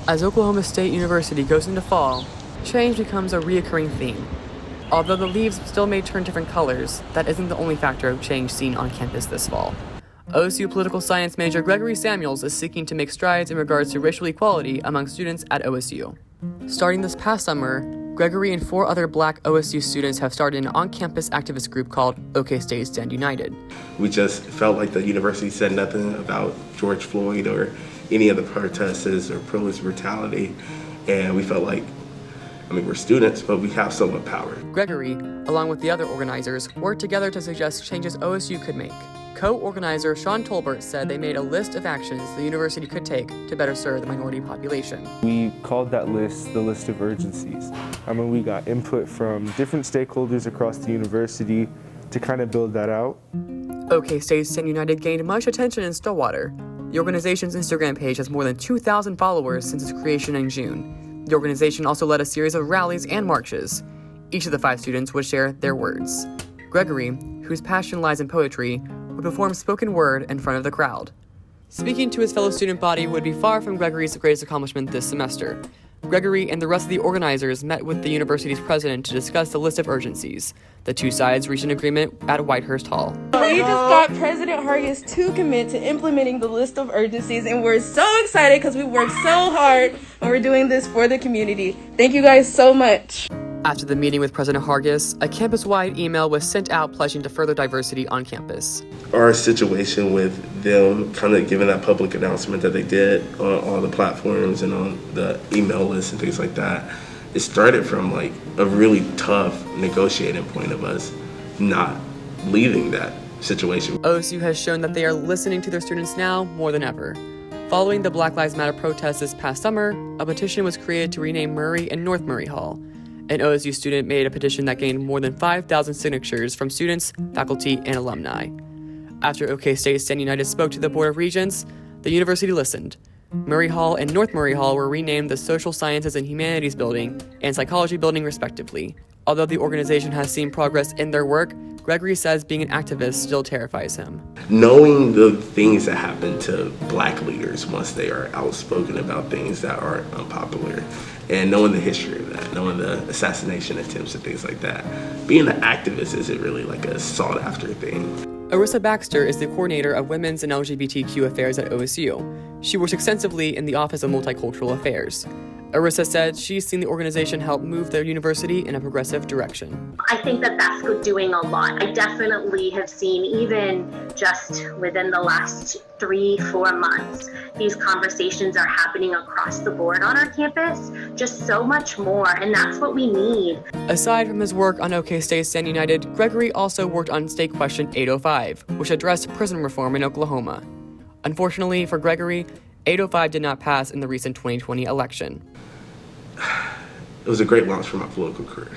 As Oklahoma State University goes into fall, change becomes a reoccurring theme. Although the leaves still may turn different colors, that isn't the only factor of change seen on campus this fall. OSU political science major Gregory Samuels is seeking to make strides in regards to racial equality among students at OSU. Starting this past summer, Gregory and 4 other black OSU students have started an on-campus activist group called OK State Stand United. We just felt like the university said nothing about George Floyd or any of the protests or police brutality, and we felt like, we're students, but we have so much power. Gregory, along with the other organizers, worked together to suggest changes OSU could make. Co-organizer Sean Tolbert said they made a list of actions the university could take to better serve the minority population. We called that list the list of urgencies. We got input from different stakeholders across the university to kind of build that out. OK State Stand United gained much attention in Stillwater. The organization's Instagram page has more than 2,000 followers since its creation in June. The organization also led a series of rallies and marches. Each of the 5 students would share their words. Gregory, whose passion lies in poetry, would perform spoken word in front of the crowd. Speaking to his fellow student body would be far from Gregory's greatest accomplishment this semester. Gregory and the rest of the organizers met with the university's president to discuss the list of urgencies. The 2 sides reached an agreement at Whitehurst Hall. We just got President Hargis to commit to implementing the list of urgencies, and we're so excited because we worked so hard and we're doing this for the community. Thank you guys so much. After the meeting with President Hargis, a campus-wide email was sent out pledging to further diversity on campus. Our situation with them kind of giving that public announcement that they did on all the platforms and on the email list and things like that, it started from like a really tough negotiating point of us not leaving that situation. OSU has shown that they are listening to their students now more than ever. Following the Black Lives Matter protests this past summer, a petition was created to rename Murray and North Murray Hall. An OSU student made a petition that gained more than 5,000 signatures from students, faculty, and alumni. After OK State Stand United spoke to the Board of Regents, the university listened. Murray Hall and North Murray Hall were renamed the Social Sciences and Humanities Building and Psychology Building, respectively. Although the organization has seen progress in their work, Gregory says being an activist still terrifies him. Knowing the things that happen to black leaders once they are outspoken about things that are unpopular, and knowing the history of that, knowing the assassination attempts and things like that, being an activist isn't really like a sought after thing. Arissa Baxter is the coordinator of Women's and LGBTQ Affairs at OSU. She works extensively in the Office of Multicultural Affairs. Arissa said she's seen the organization help move their university in a progressive direction. I think that that's doing a lot. I definitely have seen, even just within the last 3-4 months, these conversations are happening across the board on our campus, just so much more, and that's what we need. Aside from his work on OK State Stand United, Gregory also worked on State Question 805, which addressed prison reform in Oklahoma. Unfortunately for Gregory, 805 did not pass in the recent 2020 election. It was a great launch for my political career.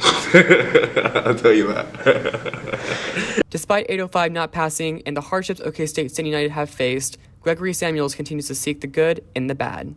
I'll tell you that. Despite 805 not passing and the hardships OK State Stand United have faced, Gregory Samuels continues to seek the good in the bad.